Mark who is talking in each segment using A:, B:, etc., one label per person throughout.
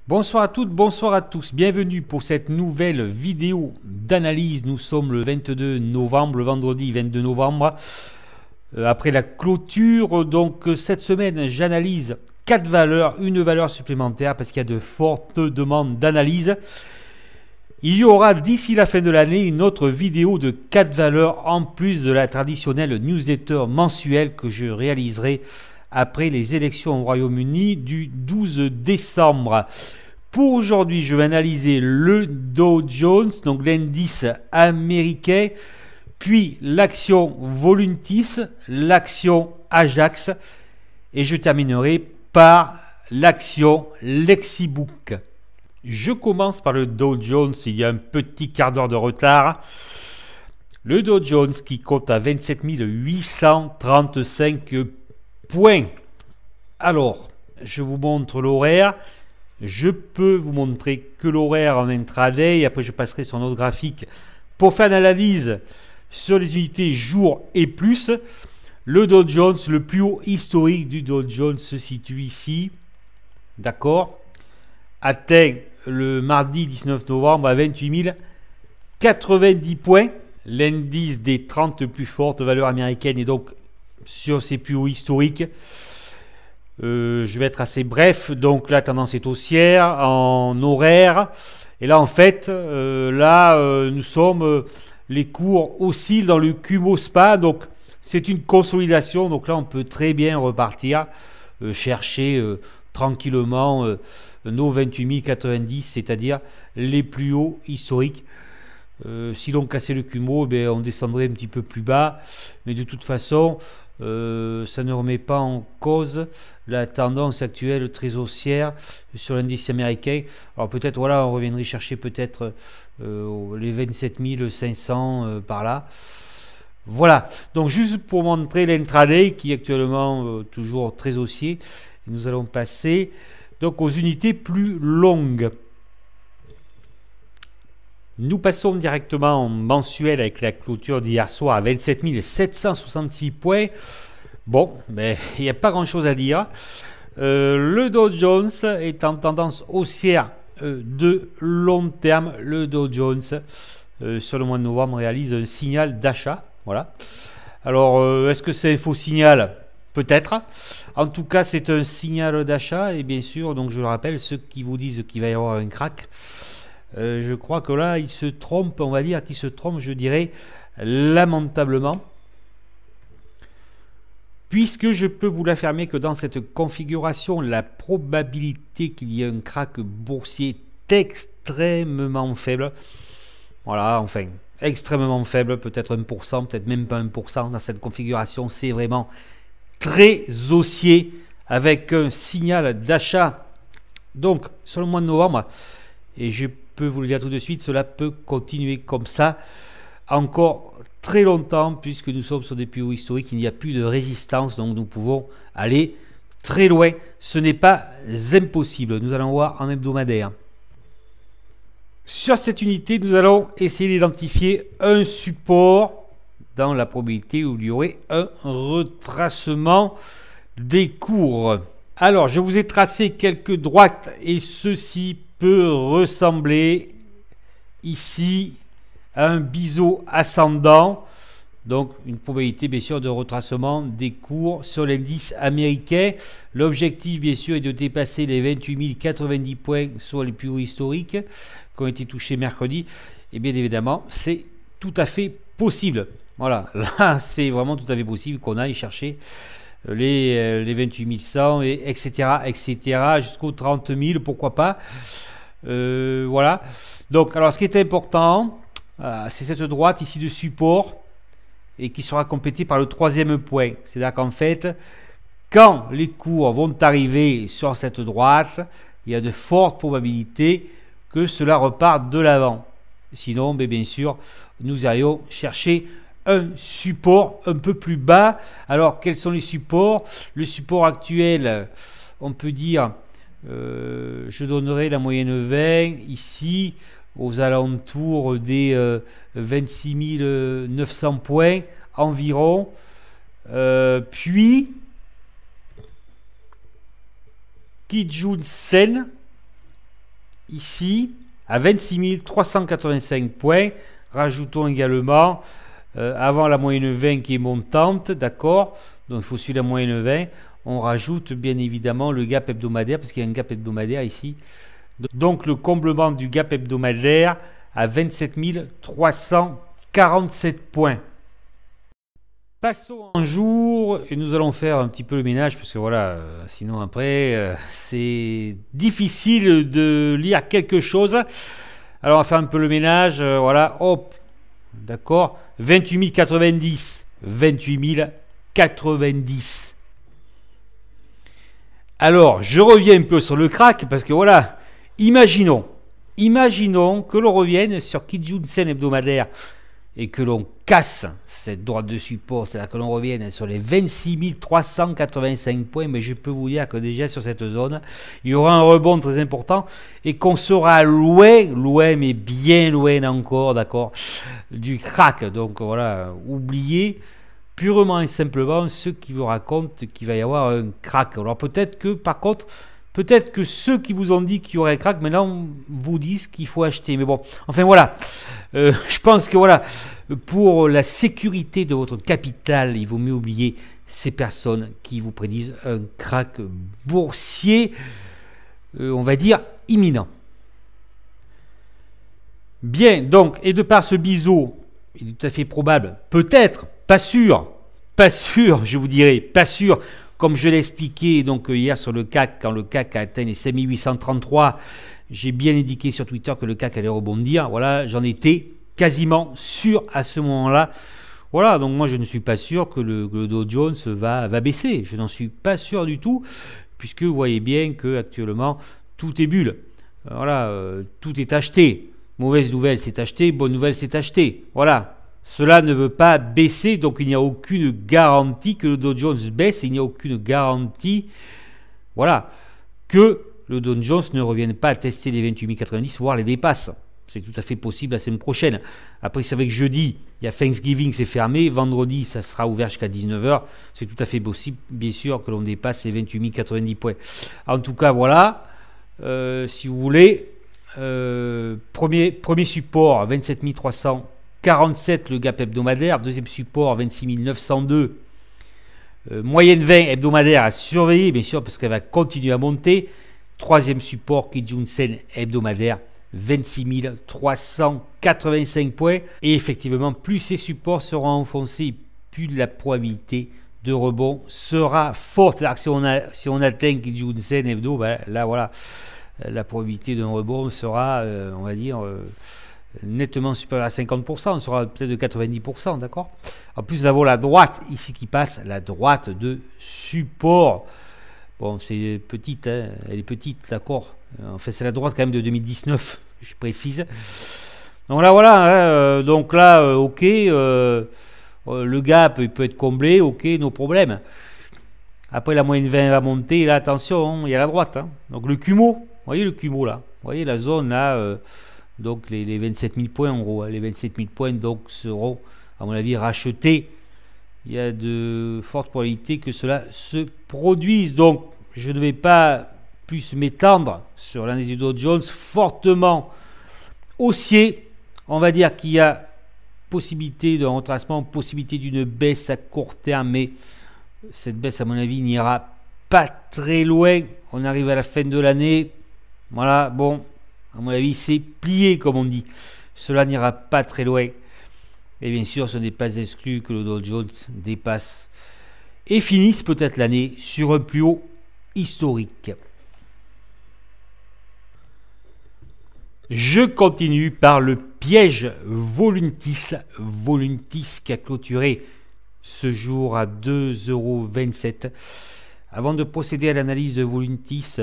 A: Bonsoir à toutes, bonsoir à tous, bienvenue pour cette nouvelle vidéo d'analyse. Nous sommes le 22 novembre, le vendredi 22 novembre, après la clôture. Donc cette semaine, j'analyse 4 valeurs, une valeur supplémentaire parce qu'il y a de fortes demandes d'analyse. Il y aura d'ici la fin de l'année une autre vidéo de 4 valeurs en plus de la traditionnelle newsletter mensuelle que je réaliserai après les élections au Royaume-Uni du 12 décembre. Pour aujourd'hui, je vais analyser le Dow Jones, donc l'indice américain, puis l'action Voluntis, l'action Ajax, et je terminerai par l'action Lexibook. Je commence par le Dow Jones, il y a un petit quart d'heure de retard. Le Dow Jones qui compte à 27 835 points. Alors, je vous montre l'horaire. Je peux vous montrer que l'horaire en intraday et après je passerai sur notre graphique pour faire une analyse sur les unités jour et plus. Le Dow Jones, le plus haut historique du Dow Jones se situe ici. D'accord? Atteint le mardi 19 novembre à 28 090 points. L'indice des 30 plus fortes valeurs américaines est donc sur ses plus hauts historiques. Je vais être assez bref. Donc la tendance est haussière en horaire. Et là en fait, nous sommes, les cours oscillent dans le Kumo SPA. Donc c'est une consolidation. Donc là on peut très bien repartir, chercher tranquillement nos 28 090, c'est-à-dire les plus hauts historiques. Si l'on cassait le Kumo, on descendrait un petit peu plus bas. Mais de toute façon, ça ne remet pas en cause la tendance actuelle très haussière sur l'indice américain. Alors peut-être voilà, on reviendrait chercher peut-être les 27 500 par là. Voilà, donc juste pour montrer l'intraday qui est actuellement toujours très haussier, nous allons passer donc aux unités plus longues. Nous passons directement en mensuel avec la clôture d'hier soir à 27 766 points. Bon, il n'y a pas grand chose à dire. Le Dow Jones est en tendance haussière de long terme. Le Dow Jones, sur le mois de novembre, réalise un signal d'achat. Voilà. Alors, est-ce que c'est un faux signal? Peut-être. En tout cas, c'est un signal d'achat. Et bien sûr, donc je le rappelle, ceux qui vous disent qu'il va y avoir un crack, je crois que là, ils se trompent, on va dire qu'ils se trompent, je dirais, lamentablement. Puisque je peux vous l'affirmer que dans cette configuration, la probabilité qu'il y ait un crack boursier est extrêmement faible. Voilà, enfin, extrêmement faible, peut-être 1%, peut-être même pas 1%. Dans cette configuration, c'est vraiment très haussier avec un signal d'achat. Donc, sur le mois de novembre, et je peux vous le dire tout de suite, cela peut continuer comme ça encore très longtemps puisque nous sommes sur des plus hauts historiques, il n'y a plus de résistance, donc nous pouvons aller très loin. Ce n'est pas impossible. Nous allons voir en hebdomadaire. Sur cette unité, nous allons essayer d'identifier un support dans la probabilité où il y aurait un retracement des cours. Alors, je vous ai tracé quelques droites et ceci peut ressembler ici à un biseau ascendant, donc une probabilité bien sûr de retracement des cours sur l'indice américain. L'objectif bien sûr est de dépasser les 28 090 points sur les plus hauts historiques qui ont été touchés mercredi, et bien évidemment c'est tout à fait possible. Voilà, là c'est vraiment tout à fait possible qu'on aille chercher les 28 100 et etc jusqu'aux 30 000, pourquoi pas. Voilà, donc alors ce qui est important, c'est cette droite ici de support et qui sera complétée par le troisième point. C'est-à-dire qu'en fait, quand les cours vont arriver sur cette droite, il y a de fortes probabilités que cela reparte de l'avant. Sinon, bien sûr, nous irions chercher un support un peu plus bas. Alors, quels sont les supports? Le support actuel, on peut dire, je donnerai la moyenne 20 ici, aux alentours des 26 900 points environ. Puis, Kijun Sen, ici à 26 385 points. Rajoutons également avant la moyenne 20 qui est montante, d'accord, donc il faut suivre la moyenne 20. On rajoute bien évidemment le gap hebdomadaire parce qu'il y a un gap hebdomadaire ici. Donc le comblement du gap hebdomadaire à 27 347 points. Passons en jour et nous allons faire un petit peu le ménage parce que voilà, sinon après c'est difficile de lire quelque chose. Alors on va faire un peu le ménage, voilà, hop, d'accord, 28 090, 28 090. Alors je reviens un peu sur le crack parce que voilà, imaginons que l'on revienne sur Kijun-sen hebdomadaire et que l'on casse cette droite de support, c'est-à-dire que l'on revienne sur les 26 385 points, mais je peux vous dire que déjà sur cette zone, il y aura un rebond très important et qu'on sera loin, mais bien loin encore, d'accord, du crack. Donc voilà, oubliez purement et simplement ceux qui vous racontent qu'il va y avoir un crack. Alors peut-être que par contre, peut-être que ceux qui vous ont dit qu'il y aurait un crack, maintenant vous disent qu'il faut acheter. Mais bon, enfin voilà, je pense que voilà, pour la sécurité de votre capital, il vaut mieux oublier ces personnes qui vous prédisent un crack boursier, on va dire, imminent. Bien, donc, et de par ce biseau, il est tout à fait probable, peut-être, pas sûr, je vous dirais, pas sûr, comme je l'ai expliqué donc hier sur le CAC, quand le CAC a atteint les 5833, j'ai bien indiqué sur Twitter que le CAC allait rebondir. Voilà, j'en étais quasiment sûr à ce moment-là. Voilà, donc moi je ne suis pas sûr que le Dow Jones va baisser. Je n'en suis pas sûr du tout, puisque vous voyez bien que actuellement tout est bulle. Voilà, tout est acheté. Mauvaise nouvelle, c'est acheté. Bonne nouvelle, c'est acheté. Voilà. Cela ne veut pas baisser, donc il n'y a aucune garantie que le Dow Jones baisse, il n'y a aucune garantie, voilà, que le Dow Jones ne revienne pas à tester les 28 090, voire les dépasse. C'est tout à fait possible la semaine prochaine. Après, c'est vrai que jeudi, il y a Thanksgiving, c'est fermé. Vendredi, ça sera ouvert jusqu'à 19 h. C'est tout à fait possible, bien sûr, que l'on dépasse les 28 090 points. En tout cas, voilà, si vous voulez, premier support, 27 347 le gap hebdomadaire, deuxième support 26 902, moyenne 20 hebdomadaire à surveiller bien sûr parce qu'elle va continuer à monter, troisième support Kijun-sen hebdomadaire 26 385 points et effectivement plus ces supports seront enfoncés, plus la probabilité de rebond sera forte. C'est-à-dire que si on atteint Kijun-sen hebdo, ben, là voilà, la probabilité d'un rebond sera on va dire nettement supérieur à 50%, on sera peut-être de 90%, d'accord. En plus, nous avons la droite ici qui passe, la droite de support. Bon, c'est petite, hein, elle est petite, d'accord. En fait, c'est la droite quand même de 2019, je précise. Donc là, voilà, hein, donc là, ok, le gap il peut être comblé, ok, nos problèmes. Après, la moyenne 20 va monter, et là, attention, hein, il y a la droite. Hein. Donc le Kumo, vous voyez le Kumo là, vous voyez la zone là. Donc les 27 000 points en gros, les 27 000 points donc seront à mon avis rachetés. Il y a de fortes probabilités que cela se produise. Donc je ne vais pas plus m'étendre sur l'indice du Dow Jones fortement haussier. On va dire qu'il y a possibilité d'un retracement, possibilité d'une baisse à court terme, mais cette baisse à mon avis n'ira pas très loin. On arrive à la fin de l'année. Voilà, bon. À mon avis, c'est plié, comme on dit. Cela n'ira pas très loin. Et bien sûr, ce n'est pas exclu que le Dow Jones dépasse et finisse peut-être l'année sur un plus haut historique. Je continue par le piège Voluntis. Voluntis qui a clôturé ce jour à 2,27 €. Avant de procéder à l'analyse de Voluntis,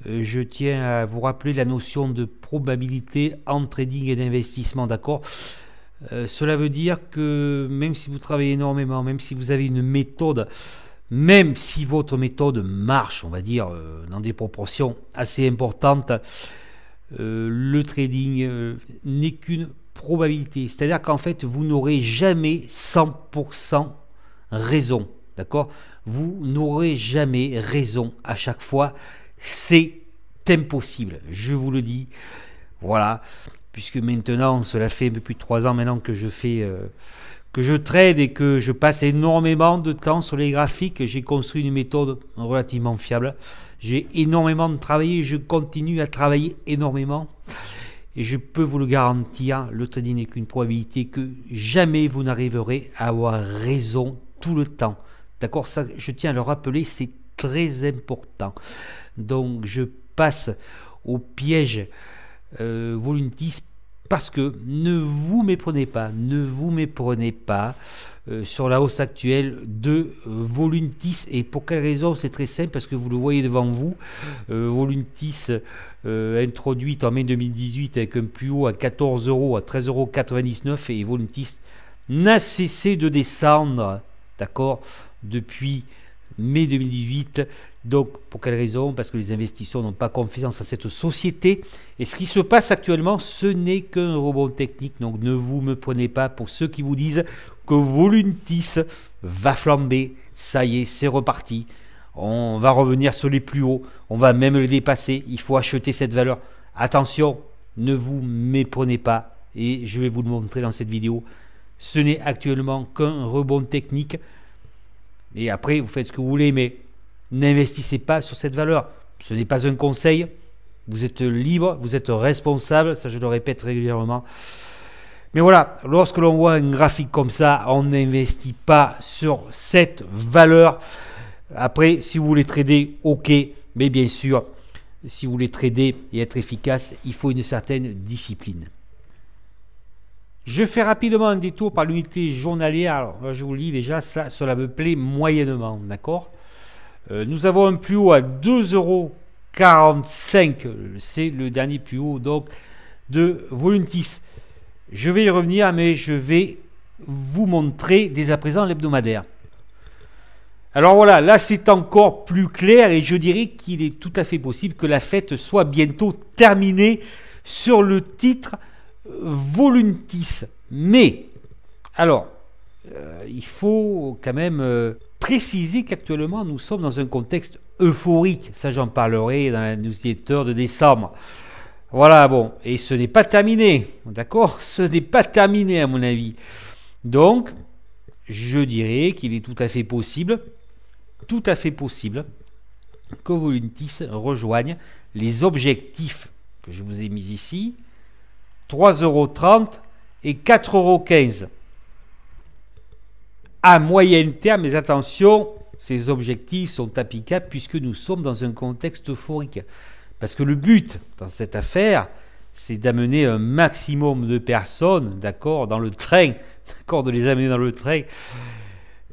A: je tiens à vous rappeler la notion de probabilité en trading et d'investissement, d'accord. Cela veut dire que même si vous travaillez énormément, même si vous avez une méthode, même si votre méthode marche, on va dire, dans des proportions assez importantes, le trading n'est qu'une probabilité. C'est-à-dire qu'en fait, vous n'aurez jamais 100% raison, d'accord. Vous n'aurez jamais raison à chaque fois. C'est impossible, je vous le dis. Voilà, puisque maintenant, cela fait un peu plus de 3 ans maintenant que je fais... que je trade et que je passe énormément de temps sur les graphiques. J'ai construit une méthode relativement fiable. J'ai énormément travaillé, je continue à travailler énormément. Et je peux vous le garantir, le trading n'est qu'une probabilité, que jamais vous n'arriverez à avoir raison tout le temps. D'accord? Ça, je tiens à le rappeler, c'est très important. Donc, je passe au piège Voluntis parce que ne vous méprenez pas sur la hausse actuelle de Voluntis. Et pour quelle raison? C'est très simple, parce que vous le voyez devant vous. Voluntis introduite en mai 2018 avec un plus haut à 14 euros, à 13,99 €, et Voluntis n'a cessé de descendre, d'accord, depuis mai 2018. Donc, pour quelle raison? Parce que les investisseurs n'ont pas confiance à cette société. Et ce qui se passe actuellement, ce n'est qu'un rebond technique. Donc, ne vous me prenez pas pour ceux qui vous disent que Voluntis va flamber. Ça y est, c'est reparti. On va revenir sur les plus hauts. On va même le dépasser. Il faut acheter cette valeur. Attention, ne vous méprenez pas. Et je vais vous le montrer dans cette vidéo. Ce n'est actuellement qu'un rebond technique. Et après, vous faites ce que vous voulez, mais n'investissez pas sur cette valeur. Ce n'est pas un conseil. Vous êtes libre, vous êtes responsable. Ça, je le répète régulièrement. Mais voilà, lorsque l'on voit un graphique comme ça, on n'investit pas sur cette valeur. Après, si vous voulez trader, ok. Mais bien sûr, si vous voulez trader et être efficace, il faut une certaine discipline. Je fais rapidement un détour par l'unité journalière. Alors, je vous le dis déjà, cela me plaît moyennement, d'accord? Nous avons un plus haut à 2,45 €. C'est le dernier plus haut donc de Voluntis. Je vais y revenir, mais je vais vous montrer dès à présent l'hebdomadaire. Alors voilà, là c'est encore plus clair et je dirais qu'il est tout à fait possible que la fête soit bientôt terminée sur le titre Voluntis. Mais, alors, il faut quand même préciser qu'actuellement nous sommes dans un contexte euphorique. Ça, j'en parlerai dans la newsletter de décembre. Voilà, bon, et ce n'est pas terminé, d'accord? Ce n'est pas terminé à mon avis. Donc, je dirais qu'il est tout à fait possible que Voluntis rejoigne les objectifs que je vous ai mis ici, 3,30 € et 4,15 € à moyen terme. Mais attention, ces objectifs sont applicables puisque nous sommes dans un contexte euphorique. Parce que le but dans cette affaire, c'est d'amener un maximum de personnes, d'accord, dans le train, d'accord, de les amener dans le train,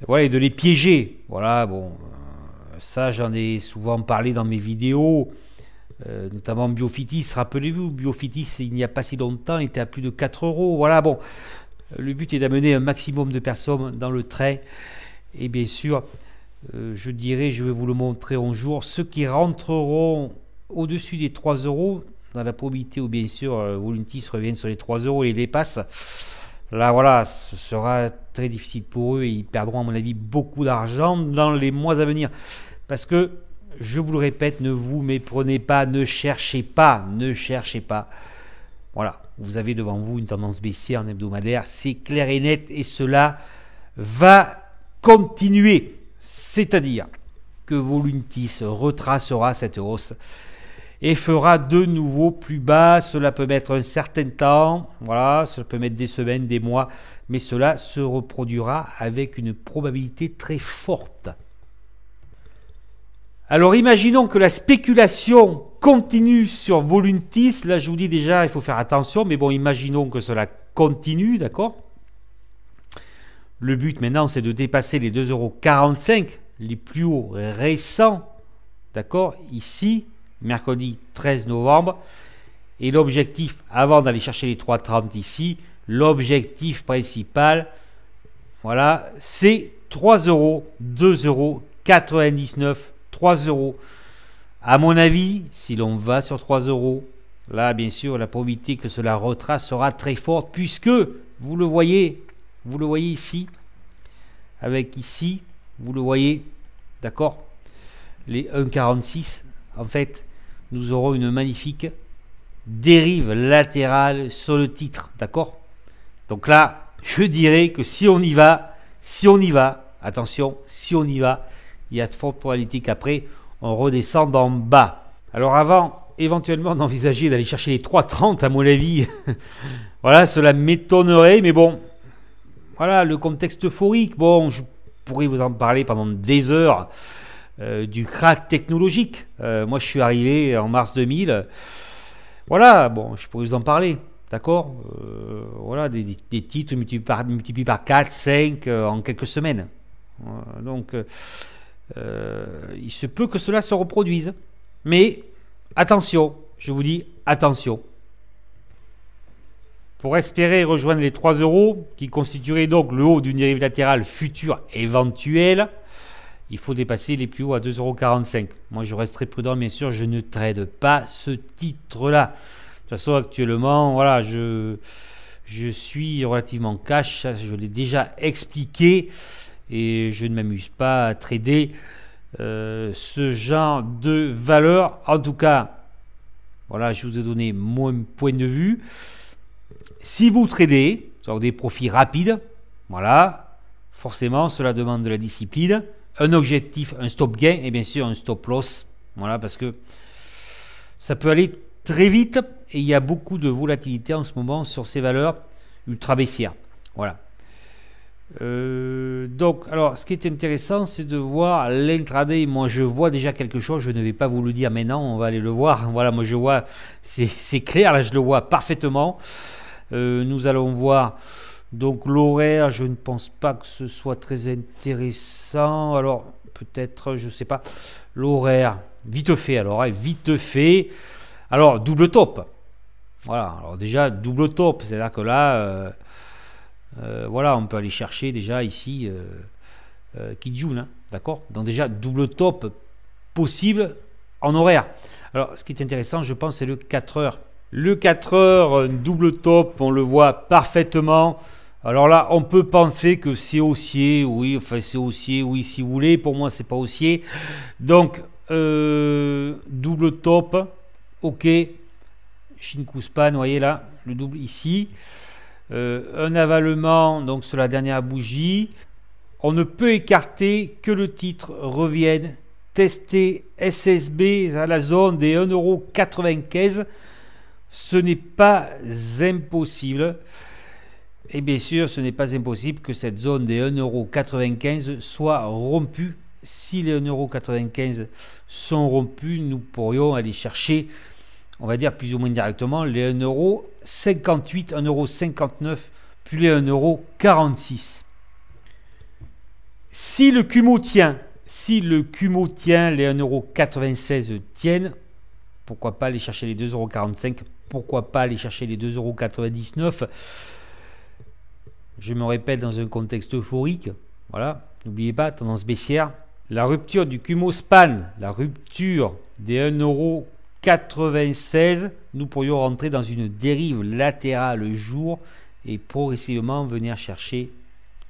A: voilà, et de les piéger. Voilà, bon, ça j'en ai souvent parlé dans mes vidéos, notamment Biofitis. Rappelez-vous, Biofitis, il n'y a pas si longtemps, était à plus de 4 €. Voilà, bon, le but est d'amener un maximum de personnes dans le train. Et bien sûr, je dirais, je vais vous le montrer un jour, ceux qui rentreront au-dessus des 3 € dans la probabilité où bien sûr Voluntis revienne sur les 3 € et les dépasse. Là voilà, ce sera très difficile pour eux et ils perdront à mon avis beaucoup d'argent dans les mois à venir. Parce que, je vous le répète, ne vous méprenez pas, ne cherchez pas. Voilà, vous avez devant vous une tendance baissière en hebdomadaire, c'est clair et net et cela va continuer. C'est-à-dire que Voluntis retracera cette hausse et fera de nouveau plus bas. Cela peut mettre un certain temps, voilà, ça peut mettre des semaines, des mois, mais cela se reproduira avec une probabilité très forte. Alors imaginons que la spéculation continue sur Voluntis. Là je vous dis déjà, il faut faire attention, mais bon, imaginons que cela continue, d'accord? Le but maintenant, c'est de dépasser les 2,45 €, les plus hauts récents, d'accord, ici, mercredi 13 novembre, et l'objectif, avant d'aller chercher les 3,30 ici, l'objectif principal, voilà, c'est 3 €, 2,99 €, 3 €. À mon avis, si l'on va sur 3 €, là, bien sûr, la probabilité que cela retrace sera très forte, puisque, vous le voyez ici, avec ici, vous le voyez, d'accord, les 1,46, en fait, nous aurons une magnifique dérive latérale sur le titre, d'accord? Donc là, je dirais que si on y va, attention, si on y va, il y a de fortes probabilités qu'après, on redescende en bas. Alors avant, éventuellement, d'envisager d'aller chercher les 3,30 à mon avis, voilà, cela m'étonnerait, mais bon, voilà, le contexte euphorique, bon, je pourrais vous en parler pendant des heures, du crack technologique. Moi, je suis arrivé en mars 2000, voilà, bon, je pourrais vous en parler. D'accord, voilà, des titres multipliés par 4, 5 en quelques semaines. Donc, il se peut que cela se reproduise. Mais attention, je vous dis attention. Pour espérer rejoindre les 3 euros, qui constitueraient donc le haut d'une dérive latérale future éventuelle, il faut dépasser les plus hauts à 2,45 €. Moi, je resterai prudent, bien sûr, je ne trade pas ce titre-là. De toute façon, actuellement, voilà, je suis relativement cash, ça, je l'ai déjà expliqué, et je ne m'amuse pas à trader ce genre de valeur. En tout cas, voilà, je vous ai donné mon point de vue. Si vous tradez sur des profits rapides, voilà, forcément, cela demande de la discipline, un objectif, un stop gain, et bien sûr un stop loss, voilà, parce que ça peut aller très vite et il y a beaucoup de volatilité en ce moment sur ces valeurs ultra baissières. Voilà. Donc, alors, ce qui est intéressant, c'est de voir l'intraday. Moi, je vois déjà quelque chose. Je ne vais pas vous le dire maintenant. On va aller le voir. Voilà, moi, je vois. C'est clair. Là, je le vois parfaitement. Nous allons voir. Donc, l'horaire, je ne pense pas que ce soit très intéressant. Alors, peut-être, je ne sais pas. L'horaire, vite fait. Alors, vite fait. Alors, double top. Voilà, alors déjà, double top. C'est-à-dire que là, voilà, on peut aller chercher déjà ici Kijun, hein, d'accord? Donc déjà, double top possible en horaire. Alors, ce qui est intéressant, je pense, c'est le 4 heures. Le 4 heures, double top, on le voit parfaitement. Alors là, on peut penser que c'est haussier, oui, enfin c'est haussier, oui, si vous voulez. Pour moi, c'est pas haussier. Donc, double top. Ok, Shinkuspan, vous voyez là, le double ici. Un avalement donc sur la dernière bougie. On ne peut écarter que le titre revienne tester SSB à la zone des 1,95 €. Ce n'est pas impossible. Et bien sûr, ce n'est pas impossible que cette zone des 1,95 € soit rompue. Si les 1,95 € sont rompus, nous pourrions aller chercher, on va dire plus ou moins directement, les 1,58 €, 1,59 €, puis les 1,46 €. Si le Kumo tient, les 1,96 € tiennent, pourquoi pas aller chercher les 2,45 €, pourquoi pas aller chercher les 2,99 €. Je me répète, dans un contexte euphorique, voilà, n'oubliez pas, tendance baissière. La rupture du Kumo span, la rupture des 1,96 €, nous pourrions rentrer dans une dérive latérale jour et progressivement venir chercher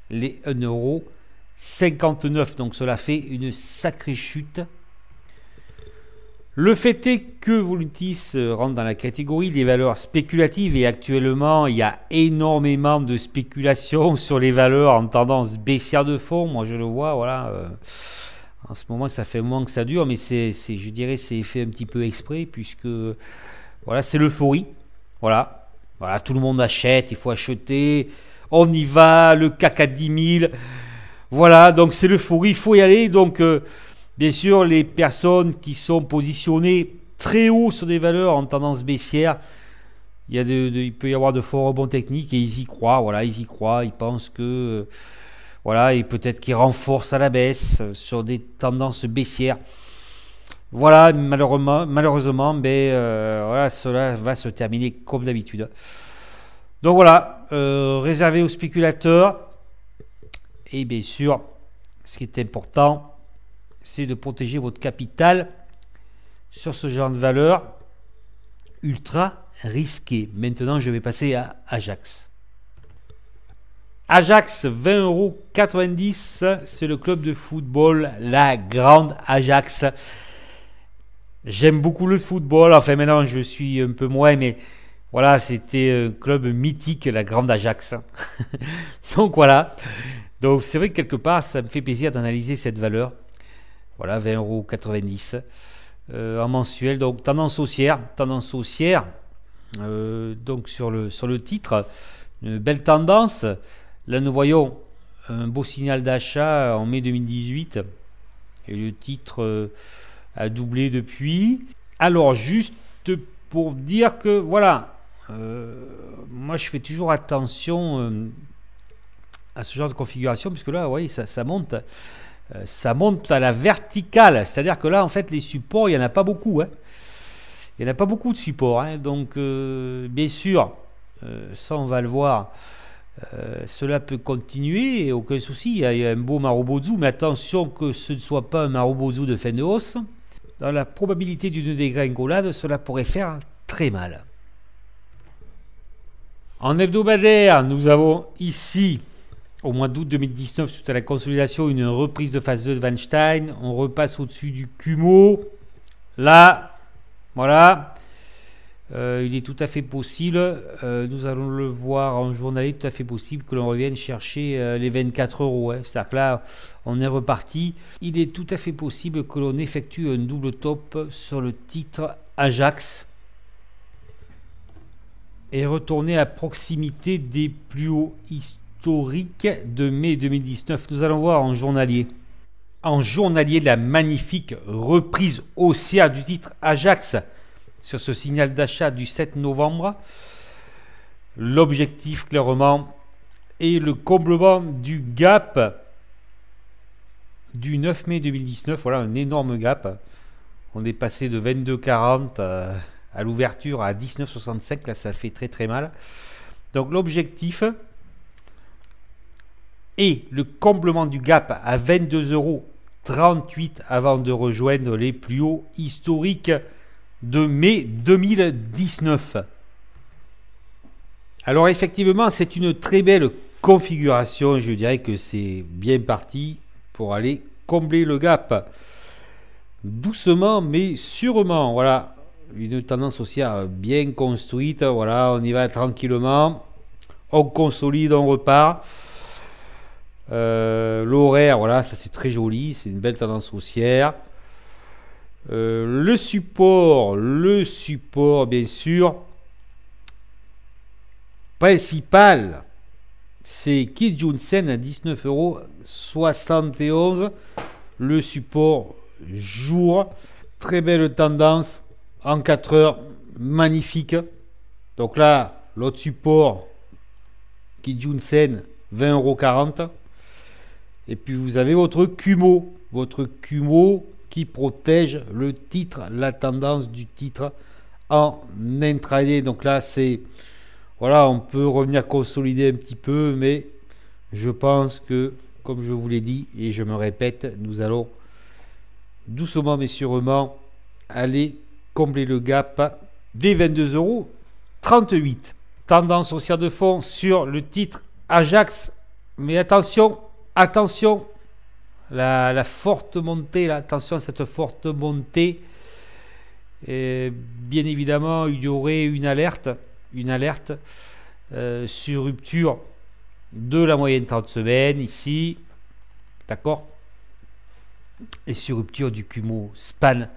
A: les 1,59 €. Donc cela fait une sacrée chute. Le fait est que Voluntis rentre dans la catégorie des valeurs spéculatives et actuellement il y a énormément de spéculation sur les valeurs en tendance baissière de fond. Moi je le vois, voilà. En ce moment ça fait un moment que ça dure, mais je dirais c'est fait un petit peu exprès puisque voilà, c'est l'euphorie. Voilà, tout le monde achète, il faut acheter, on y va, le CAC à 10 000. Voilà, donc c'est l'euphorie, il faut y aller. Donc bien sûr, les personnes qui sont positionnées très haut sur des valeurs en tendance baissière, il peut y avoir de forts rebonds techniques et ils y croient. Voilà, ils y croient, ils pensent que voilà, et peut-être qu'ils renforcent à la baisse sur des tendances baissières. Voilà, malheureusement, voilà, cela va se terminer comme d'habitude. Donc voilà, réservé aux spéculateurs. Et bien sûr, ce qui est important, c'est de protéger votre capital sur ce genre de valeur ultra risqué. Maintenant, je vais passer à Ajax. Ajax, 20,90 €, c'est le club de football, la grande Ajax. J'aime beaucoup le football. Enfin, maintenant, je suis un peu moins, mais voilà, c'était un club mythique, la Grande Ajax. Donc voilà. Donc c'est vrai que quelque part, ça me fait plaisir d'analyser cette valeur. Voilà, 20,90 € en mensuel. Donc tendance haussière. Tendance haussière. Donc sur le titre, une belle tendance. Là, nous voyons un beau signal d'achat en mai 2018. Et le titre a doublé depuis. Alors, juste pour dire que, voilà, moi je fais toujours attention à ce genre de configuration, puisque là, vous voyez, ça monte. Ça monte à la verticale. C'est-à-dire que là, en fait, les supports, il n'y en a pas beaucoup. Hein. Il n'y en a pas beaucoup de supports. Hein. Donc, bien sûr, ça, on va le voir. Cela peut continuer, aucun souci. Il y a un beau Marubozu, mais attention que ce ne soit pas un Marubozu de fin de hausse. Dans la probabilité d'une dégringolade, cela pourrait faire très mal. En hebdomadaire, nous avons ici, au mois d'août 2019, suite à la consolidation, une reprise de phase 2 de Weinstein. On repasse au-dessus du Kumo. Là, voilà. Il est tout à fait possible, nous allons le voir en journalier, tout à fait possible que l'on revienne chercher les 24 €. Hein. C'est-à-dire que là, on est reparti. Il est tout à fait possible que l'on effectue un double top sur le titre Ajax et retourner à proximité des plus hauts historiques de mai 2019. Nous allons voir en journalier. En journalier, la magnifique reprise haussière du titre Ajax sur ce signal d'achat du 7 novembre. L'objectif, clairement, est le comblement du gap du 9 mai 2019. Voilà, un énorme gap. On est passé de 22,40 à l'ouverture à 19,65. Là, ça fait très très mal. Donc, l'objectif est le comblement du gap à 22,38 € avant de rejoindre les plus hauts historiques de mai 2019. Alors effectivement, c'est une très belle configuration. Je dirais que c'est bien parti pour aller combler le gap. Doucement mais sûrement. Voilà, une tendance haussière bien construite. Voilà, on y va tranquillement. On consolide, on repart. L'horaire, voilà, ça c'est très joli. C'est une belle tendance haussière. Le support bien sûr principal, c'est Kijun-sen à 19,71 €. Le support jour, très belle tendance en 4 heures, magnifique. Donc là, l'autre support Kijun-sen 20,40 €. Et puis vous avez votre Kumo qui protège le titre, la tendance du titre en intraday. Donc là, c'est voilà, on peut revenir consolider un petit peu, mais je pense que, comme je vous l'ai dit et je me répète, nous allons doucement mais sûrement aller combler le gap des 22,38 €. Tendance haussière de fond sur le titre Ajax, mais attention, la forte montée, là, attention à cette forte montée. Et bien évidemment, il y aurait une alerte sur rupture de la moyenne 30 semaines ici, d'accord, et sur rupture du Kumo span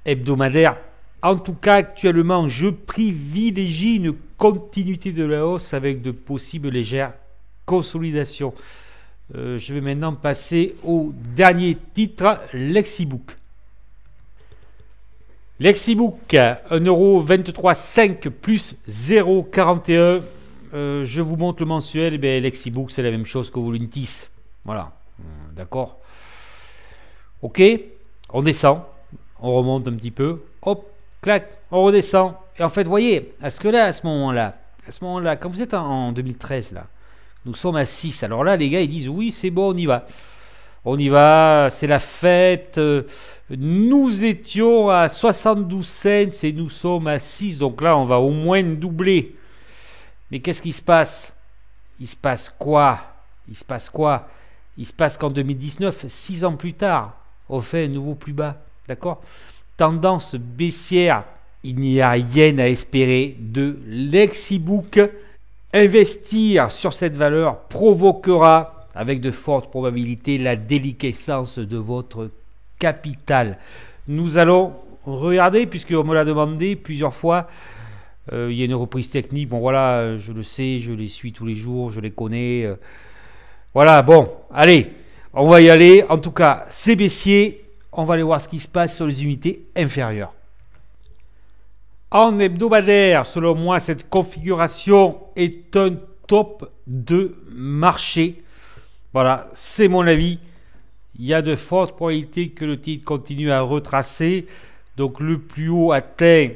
A: hebdomadaire. En tout cas, actuellement, je privilégie une continuité de la hausse avec de possibles légères consolidations. Je vais maintenant passer au dernier titre, Lexibook. Lexibook, 1,235 € plus 0,41 €. Je vous montre le mensuel. Et bien, Lexibook, c'est la même chose que Volantis. Voilà, d'accord. Ok, on descend, on remonte un petit peu. Hop, clac, on redescend. Et en fait, vous voyez, à ce moment-là, quand vous êtes en 2013, là, nous sommes à 6. Alors là, les gars, ils disent oui, c'est bon, on y va. On y va, c'est la fête. Nous étions à 72 cents et nous sommes à 6. Donc là, on va au moins doubler. Mais qu'est-ce qui se passe? Il se passe quoi? Il se passe qu'en 2019, 6 ans plus tard, on fait un nouveau plus bas. D'accord? tendance baissière, il n'y a rien à espérer de Lexibook. Investir sur cette valeur provoquera avec de fortes probabilités la déliquescence de votre capital. Nous allons regarder, puisqu'on me l'a demandé plusieurs fois, il y a une reprise technique, bon voilà, je le sais, je les suis tous les jours, je les connais. Voilà, bon, allez, on va y aller. En tout cas, c'est baissier, on va aller voir ce qui se passe sur les unités inférieures. En hebdomadaire, selon moi, cette configuration est un top de marché. Voilà, c'est mon avis. Il y a de fortes probabilités que le titre continue à retracer. Donc le plus haut atteint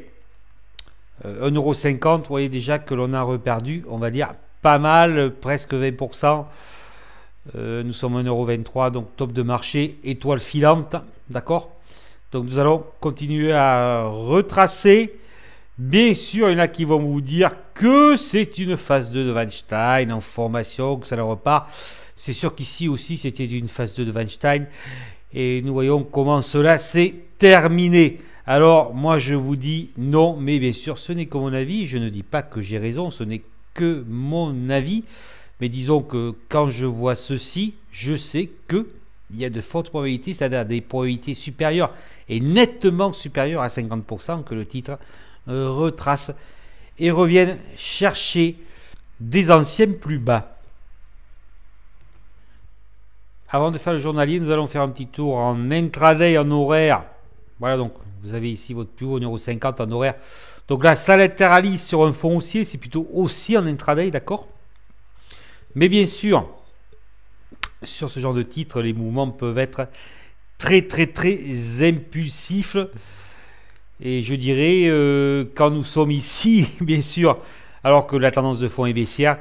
A: 1,50 €. Vous voyez déjà que l'on a reperdu, on va dire, pas mal, presque 20%. Nous sommes à 1,23 €, donc top de marché, étoile filante. D'accord? Donc nous allons continuer à retracer. Bien sûr, il y en a qui vont vous dire que c'est une phase 2 de Weinstein en formation, que ça ne repart. C'est sûr qu'ici aussi, c'était une phase 2 de Weinstein. Et nous voyons comment cela s'est terminé. Alors, moi, je vous dis non, mais bien sûr, ce n'est que mon avis. Je ne dis pas que j'ai raison, ce n'est que mon avis. Mais disons que quand je vois ceci, je sais qu'il y a de fortes probabilités, c'est-à-dire des probabilités supérieures et nettement supérieures à 50% que le titre retrace et reviennent chercher des anciens plus bas. Avant de faire le journalier, nous allons faire un petit tour en intraday en horaire. Voilà, donc vous avez ici votre plus haut 1,50 € en horaire. Donc là, ça latéralise sur un fond haussier, c'est plutôt haussier en intraday, d'accord? Mais bien sûr, sur ce genre de titre, les mouvements peuvent être très impulsifs. Et je dirais, quand nous sommes ici, bien sûr, alors que la tendance de fond est baissière,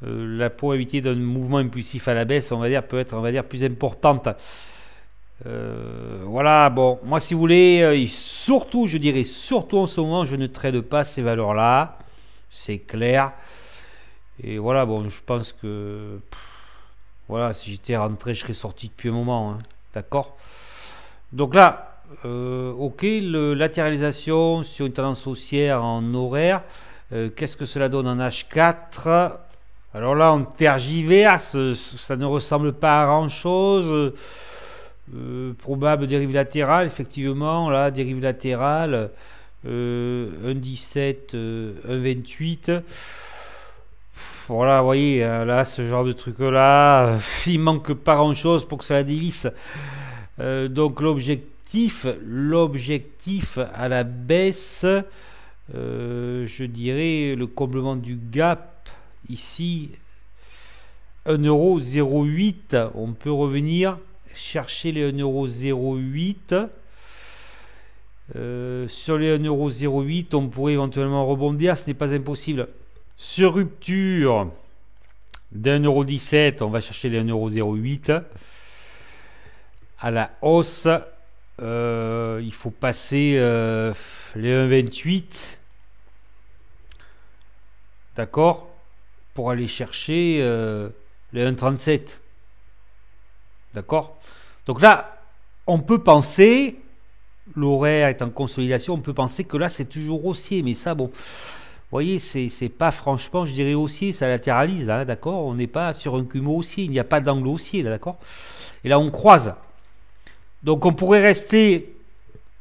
A: la probabilité d'un mouvement impulsif à la baisse, on va dire, peut être, on va dire, plus importante. Voilà, bon, moi si vous voulez, surtout, je dirais, surtout en ce moment, je ne trade pas ces valeurs-là, c'est clair. Et voilà, bon, je pense que, voilà, si j'étais rentré, je serais sorti depuis un moment, hein, d'accord? Donc là, ok, latéralisation sur une tendance haussière en horaire. Qu'est-ce que cela donne en H4? Alors là, on tergiverse, ça ne ressemble pas à grand chose. Probable dérive latérale, effectivement, là, dérive latérale, 1,17, 1,28. Voilà, vous voyez, là, ce genre de truc-là, il manque pas grand-chose pour que ça la dévisse. Donc l'objectif à la baisse, je dirais le comblement du gap ici, 1,08 €. On peut revenir chercher les 1,08 €. Sur les 1,08 €, on pourrait éventuellement rebondir, ce n'est pas impossible. Sur rupture d'1,17 €, on va chercher les 1,08 €. À la hausse, il faut passer les 1,28, d'accord, pour aller chercher les 1,37, d'accord. Donc là, on peut penser, l'horaire est en consolidation, on peut penser que là c'est toujours haussier, mais ça, bon, vous voyez, c'est pas franchement, je dirais haussier, ça latéralise, là, d'accord. On n'est pas sur un cumul haussier, il n'y a pas d'angle haussier, là, d'accord. Et là, on croise. Donc on pourrait rester,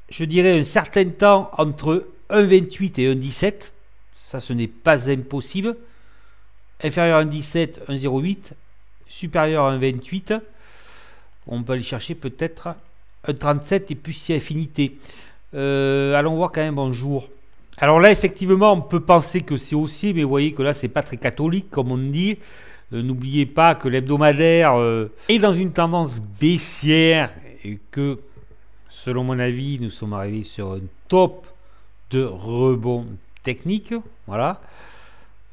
A: je dirais, un certain temps entre 1,28 et 1,17. Ça, ce n'est pas impossible. Inférieur à 1,17, 1,08. Supérieur à 1,28. On peut aller chercher peut-être 1,37 et plus si affinité. Allons voir quand même, bonjour. Alors là, effectivement, on peut penser que c'est haussier, mais vous voyez que là, c'est pas très catholique, comme on dit. N'oubliez pas que l'hebdomadaire est dans une tendance baissière et que, selon mon avis, nous sommes arrivés sur un top de rebond technique. Voilà.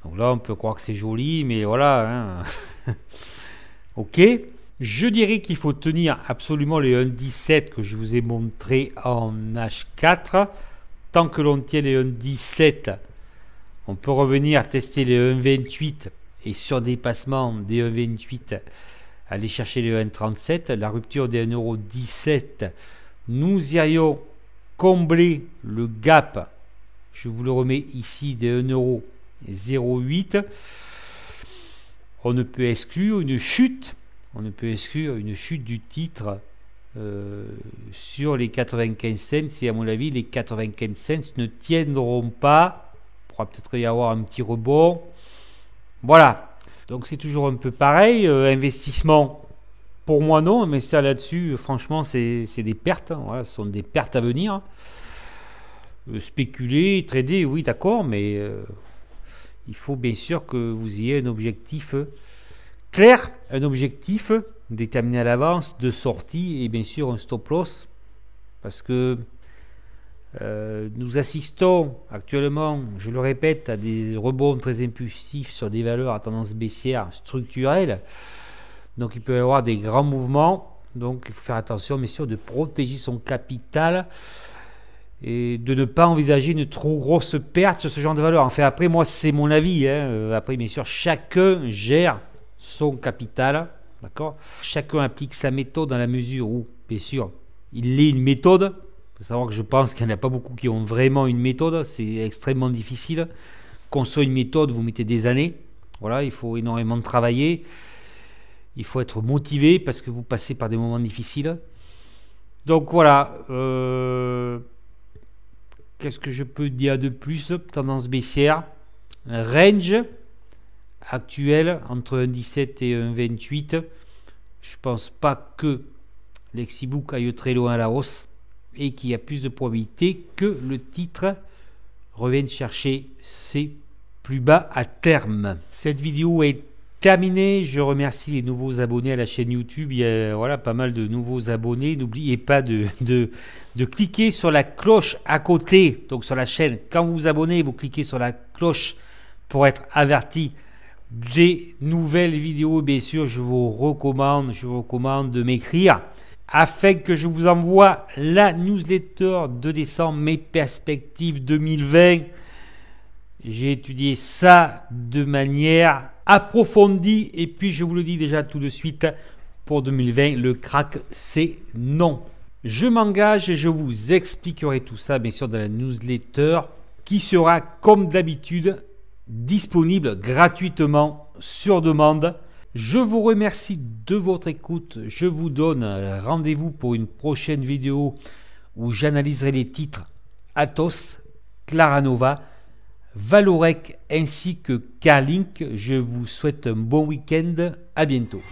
A: Donc là, on peut croire que c'est joli, mais voilà. Hein. Ok. Je dirais qu'il faut tenir absolument les 1,17 que je vous ai montré en H4. Tant que l'on tient les 1,17, on peut revenir tester les 1,28 et sur dépassement des 1,28, aller chercher les 1,37. La rupture des 1,17 €, nous irions combler le gap, je vous le remets ici de 1,08 €. On ne peut exclure une chute. On ne peut exclure une chute du titre sur les 95 cents. Et à mon avis, les 95 cents ne tiendront pas. Il pourra peut-être y avoir un petit rebond. Voilà. Donc c'est toujours un peu pareil. Investissement, pour moi non. Mais ça là-dessus, franchement, c'est des pertes. Voilà, ce sont des pertes à venir. Spéculer, trader, oui d'accord. Mais il faut bien sûr que vous ayez un objectif clair. Un objectif déterminé à l'avance de sortie et bien sûr un stop loss. Parce que nous assistons actuellement, je le répète, à des rebonds très impulsifs sur des valeurs à tendance baissière structurelle. Donc il peut y avoir des grands mouvements. Donc il faut faire attention, bien sûr, de protéger son capital et de ne pas envisager une trop grosse perte sur ce genre de valeur. Enfin, après, moi, c'est mon avis. Après, bien sûr, chacun gère son capital. D'accord ? Chacun applique sa méthode dans la mesure où, bien sûr, il est une méthode. Il faut savoir que je pense qu'il n'y en a pas beaucoup qui ont vraiment une méthode. C'est extrêmement difficile. Construire une méthode, vous mettez des années. Voilà, il faut énormément travailler. Il faut être motivé parce que vous passez par des moments difficiles. Donc voilà. Qu'est-ce que je peux dire de plus? Tendance baissière. Range actuel entre 1,17 et 1,28. Je pense pas que Lexibook aille très loin à la hausse et qu'il y a plus de probabilité que le titre revienne chercher ses plus bas à terme. Cette vidéo est terminée. Je remercie les nouveaux abonnés à la chaîne YouTube. Il y a voilà, pas mal de nouveaux abonnés. N'oubliez pas de cliquer sur la cloche à côté, donc sur la chaîne. Quand vous vous abonnez, vous cliquez sur la cloche pour être averti des nouvelles vidéos. Bien sûr, je vous recommande de m'écrire afin que je vous envoie la newsletter de décembre, mes perspectives 2020. J'ai étudié ça de manière approfondie et puis je vous le dis déjà tout de suite, pour 2020, le crack, c'est non. Je m'engage et je vous expliquerai tout ça, bien sûr, dans la newsletter qui sera, comme d'habitude, disponible gratuitement sur demande. Je vous remercie de votre écoute. Je vous donne rendez-vous pour une prochaine vidéo où j'analyserai les titres Atos, Claranova, Valorec ainsi que Carlink. Je vous souhaite un bon week-end. À bientôt.